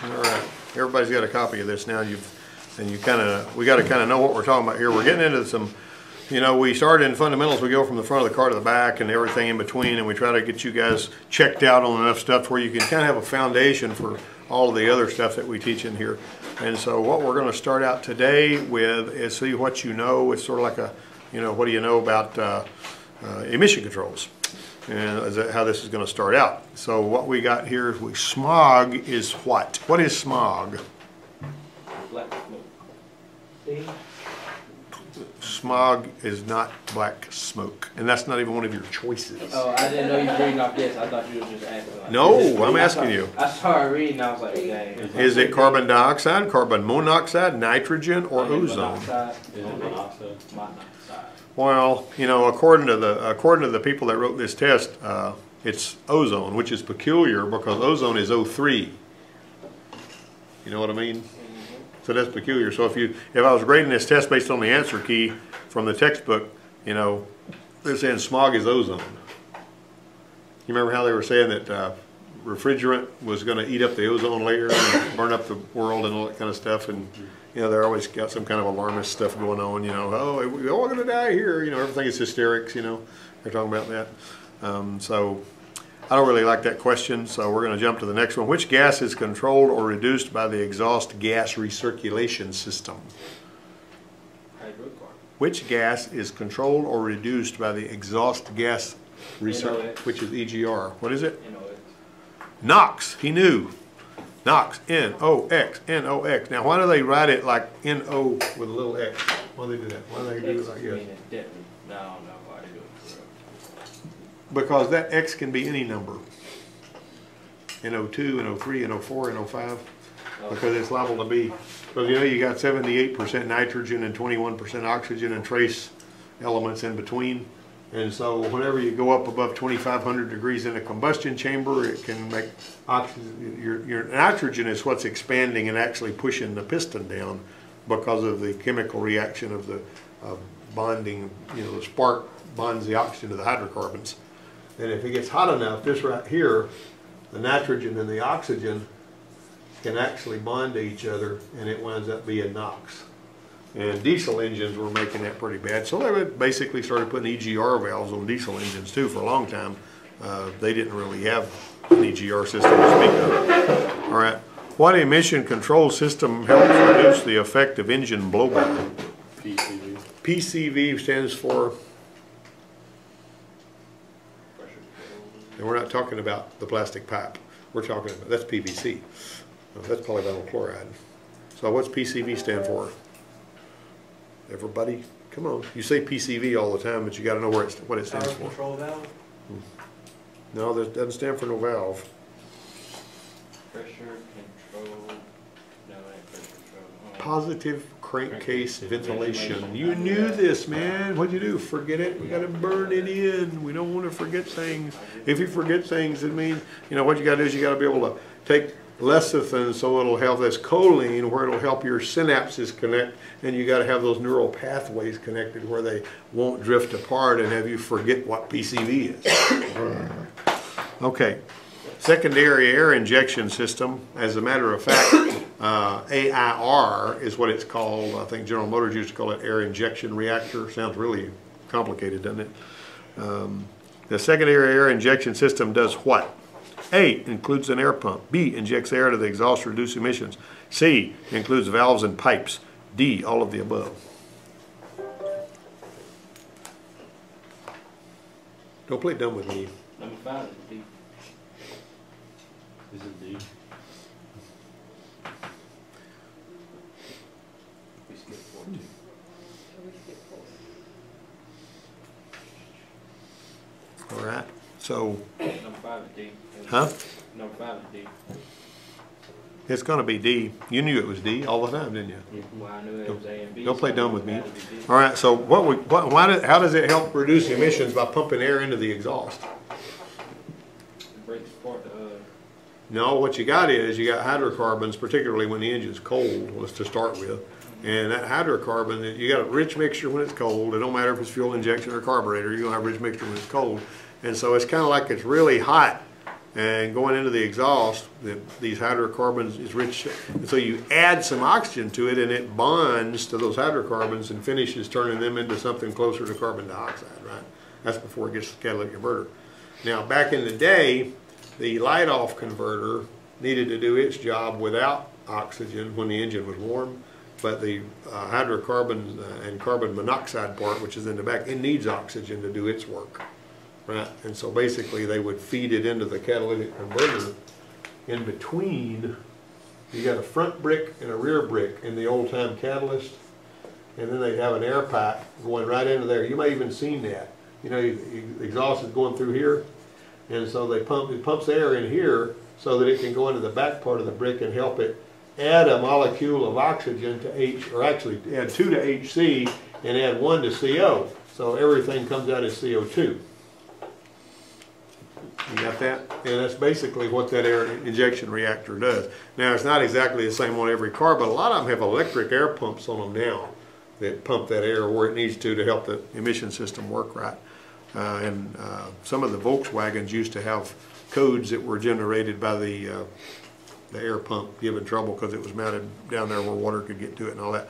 All right, everybody's got a copy of this now. We got to kind of know what we're talking about here. We're getting into some, we started in fundamentals. We go from the front of the car to the back and everything in between, and we try to get you guys checked out on enough stuff where you can kind of have a foundation for all of the other stuff that we teach in here. And so what we're going to start out today with is see what you know. It's sort of like a, what do you know about emission controls? And how this is going to start out. So what we got here is smog is what? What is smog? Black smoke. Smog is not black smoke, and that's not even one of your choices. Oh, I didn't know you were reading off this. I thought you were just asking. Like, no, I'm asking you. I started reading, I was like, dang. Is it carbon dioxide, carbon monoxide, nitrogen, or ozone? Monoxide. Well, according to the people that wrote this test, it's ozone, which is peculiar because ozone is O3. You know what I mean? So that's peculiar. So if I was grading this test based on the answer key from the textbook, they're saying smog is ozone. You remember how they were saying that refrigerant was going to eat up the ozone layer and burn up the world and all that kind of stuff, and they're always got some kind of alarmist stuff going on, oh, we're all going to die here, everything is hysterics, they're talking about that. So I don't really like that question, so we're going to jump to the next one. Which gas is controlled or reduced by the exhaust gas recirculation system? Hydrocarbon. Which gas is controlled or reduced by the exhaust gas recirculation, which is EGR? What is it? NOx. He knew. NOx, N-O-X, N-O-X. Now, why do they write it like N-O with a little X? Why do they do that? Why do they do it like this? No, I don't know why they do it. Because that X can be any number. N-O-2, N-O-3, N-O-4, N-O-5. Because it's liable to be. Because you got 78% nitrogen and 21% oxygen and trace elements in between. And so whenever you go up above 2,500 degrees in a combustion chamber, it can make oxygen, your nitrogen is what's expanding and actually pushing the piston down because of the chemical reaction of the bonding, the spark bonds the oxygen to the hydrocarbons. And if it gets hot enough, this right here, the nitrogen and the oxygen can actually bond to each other, and it winds up being NOx. And diesel engines were making that pretty bad. So they basically started putting EGR valves on diesel engines too for a long time. They didn't really have an EGR system to speak of. All right. What emission control system helps reduce the effect of engine blowback? PCV. PCV stands for, and we're not talking about the plastic pipe. We're talking about, that's PVC. That's polyvinyl chloride. So what's PCV stand for? Everybody, come on. You say PCV all the time, but you got to know what it stands for. Power control valve? No, that doesn't stand for no valve. Pressure control. No, pressure control. Positive crankcase ventilation. You knew this, man. What'd you do? Forget it? We got to burn it in. We don't want to forget things. If you forget things, it means, what you got to do is you got to be able to take lecithin so it'll have this choline where it'll help your synapses connect, and you got to have those neural pathways connected where they won't drift apart and have you forget what PCV is. Okay, secondary air injection system. As a matter of fact, AIR is what it's called. I think General Motors used to call it air injection reactor. Sounds really complicated, doesn't it? The secondary air injection system does what? A, includes an air pump. B, injects air to the exhaust to reduce emissions. C, includes valves and pipes. D, all of the above. Don't play dumb with me. Number 5 is D. Is it D? We skipped 4 too. All right. So. Number 5 is D. Huh? Number 5 is D. It's going to be D. You knew it was D all the time, didn't you? Well, I knew it was A and B. Don't play dumb with me. It had to be D. All right. So how does it help reduce emissions by pumping air into the exhaust? It breaks apart the No, what you got is you got hydrocarbons, particularly when the engine's cold, was to start with. And that hydrocarbon, you got a rich mixture when it's cold. It don't matter if it's fuel injection or carburetor, you're going to have a rich mixture when it's cold. And so it's kind of like it's really hot and going into the exhaust, these hydrocarbons is rich, and so you add some oxygen to it and it bonds to those hydrocarbons and finishes turning them into something closer to carbon dioxide, right? That's before it gets to the catalytic converter. Now back in the day, the light-off converter needed to do its job without oxygen when the engine was warm, but the hydrocarbon and carbon monoxide part, which is in the back, it needs oxygen to do its work. Right, and so basically they would feed it into the catalytic converter. In between, you got a front brick and a rear brick in the old time catalyst, and then they'd have an air pipe going right into there. You may even seen that. You know, the exhaust is going through here, and so it pumps air in here so that it can go into the back part of the brick and help it add a molecule of oxygen to or actually add 2 to HC and add 1 to CO. So everything comes out as CO2. You got that? And that's basically what that air injection reactor does. Now, it's not exactly the same on every car, but a lot of them have electric air pumps on them now that pump that air where it needs to help the emission system work right. And some of the Volkswagens used to have codes that were generated by the air pump giving trouble because it was mounted down there where water could get to it and all that.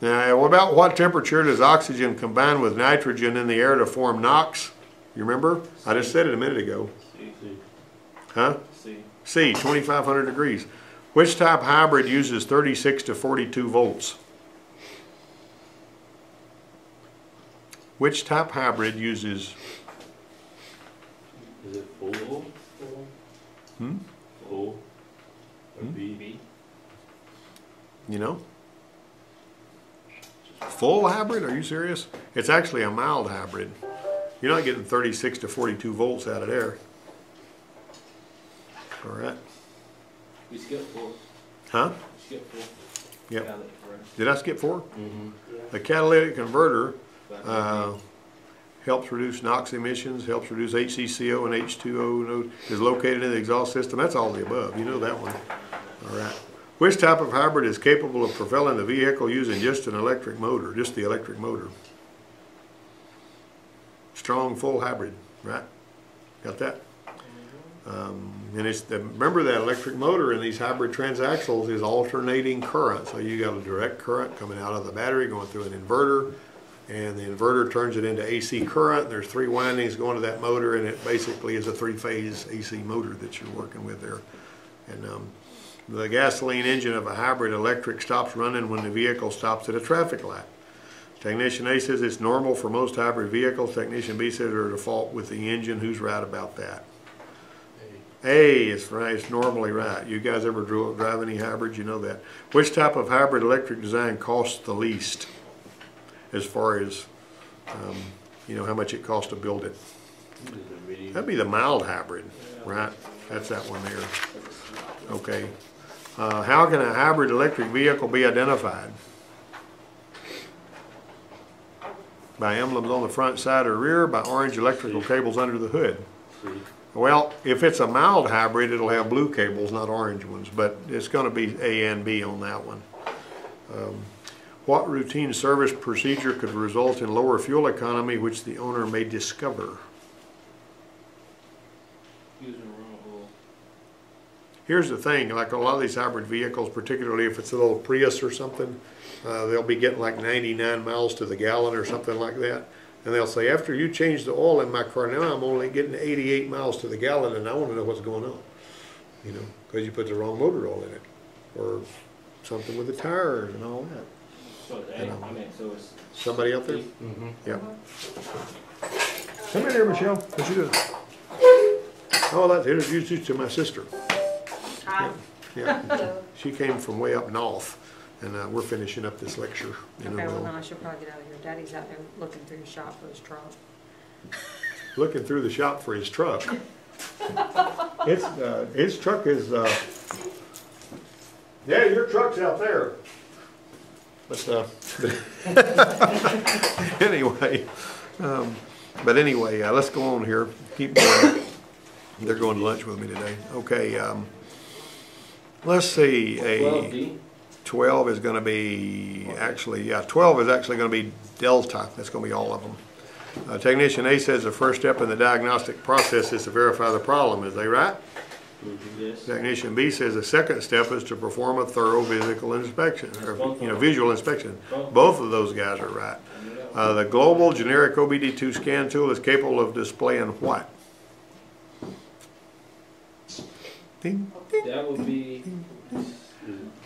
Now, about what temperature does oxygen combine with nitrogen in the air to form NOx? You remember? I just said it a minute ago. Huh? C, 2,500 degrees. Which type hybrid uses 36 to 42 volts? Which type hybrid uses? Is it full? Full? Or B? You know? Full hybrid? Are you serious? It's actually a mild hybrid. You're not getting 36 to 42 volts out of there. All right. We skipped 4. Huh? We skipped 4. Yep. Did I skip 4? Mm-hmm. Yeah. The catalytic converter helps reduce NOx emissions, helps reduce HCCO and H2O, is located in the exhaust system. That's all the above. You know that one. All right. Which type of hybrid is capable of propelling the vehicle using just an electric motor, just the electric motor? Strong full hybrid, right? Got that? And it's remember that electric motor in these hybrid transaxles is alternating current. So you got a direct current coming out of the battery going through an inverter, and the inverter turns it into AC current. There's 3 windings going to that motor, and it basically is a 3-phase AC motor that you're working with there. And the gasoline engine of a hybrid electric stops running when the vehicle stops at a traffic light. Technician A says it's normal for most hybrid vehicles. Technician B says they're at fault with the engine. Who's right about that? A is right. It's normally right. You guys ever drive any hybrids? You know that. Which type of hybrid electric design costs the least, as far as you know how much it costs to build it? That'd be the mild hybrid, right? That's that one there. Okay. How can a hybrid electric vehicle be identified? By emblems on the front, side, or rear, by orange electrical cables under the hood. Well, if it's a mild hybrid, it'll have blue cables, not orange ones, but it's going to be A and B on that one. What routine service procedure could result in lower fuel economy, which the owner may discover? Using wrong oil. Here's the thing, like a lot of these hybrid vehicles, particularly if it's a little Prius or something, they'll be getting like 99 miles to the gallon or something like that. And they'll say, after you change the oil in my car, now I'm only getting 88 miles to the gallon, and I want to know what's going on. You know, because you put the wrong motor oil in it, or something with the tires and all that. So, so it's somebody out there? Mm-hmm. Yeah. Come in here, Michelle. What you doing? Oh, that's introduced you to my sister. Hi. Yeah. She came from way up north. And we're finishing up this lecture. Okay, well then I should probably get out of here. Daddy's out there looking through the shop for his truck. Looking through the shop for his truck. His truck is, yeah, your truck's out there. But anyway, let's go on here. Keep going. They're going to lunch with me today. Okay, let's see. 12 is going to be, actually, yeah, 12 is actually going to be delta. That's going to be all of them. Technician A says the first step in the diagnostic process is to verify the problem. Is they right? Yes. Technician B says the second step is to perform a thorough physical inspection, or visual inspection. Both of those guys are right. The global generic OBD2 scan tool is capable of displaying what? Ding, ding. That would be.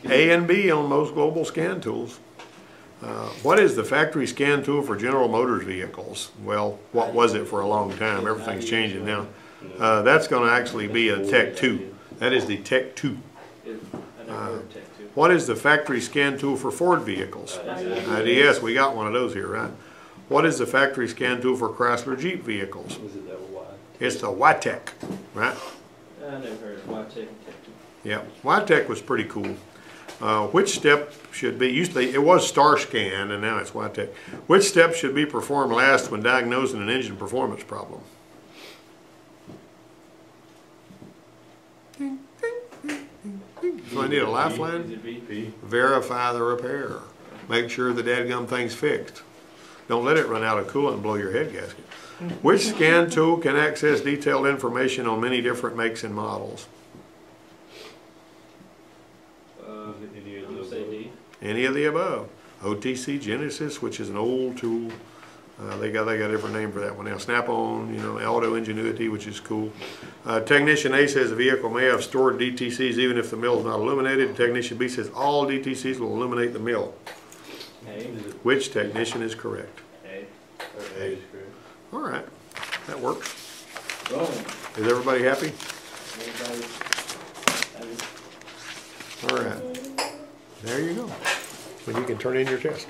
A and B on most global scan tools. What is the factory scan tool for General Motors vehicles? Well, what was it for a long time? Everything's changing now. That's going to actually be a Tech 2. That is the Tech 2. What is the factory scan tool for Ford vehicles? Yes, we got one of those here, right? What is the factory scan tool for Chrysler Jeep vehicles? It's the YTech, right? I never heard of YTech and Tech 2. Yeah, YTech was pretty cool. Which step should be, usually it was StarScan and now it's YTech. Which step should be performed last when diagnosing an engine performance problem? So I need a lifeline? Is it B? Verify the repair. Make sure the dadgum thing's fixed. Don't let it run out of coolant and blow your head gasket. Which scan tool can access detailed information on many different makes and models? Say D. Any of the above. OTC Genesis, which is an old tool. They got a different name for that one now. Snap-on, Auto Ingenuity, which is cool. Technician A says the vehicle may have stored DTCs even if the mill is not illuminated. Technician B says all DTCs will illuminate the mill. A. Which technician is correct? A. A is correct. All right, that works. Boom. Is everybody happy? Everybody. All right, there you go. And you can turn in your test.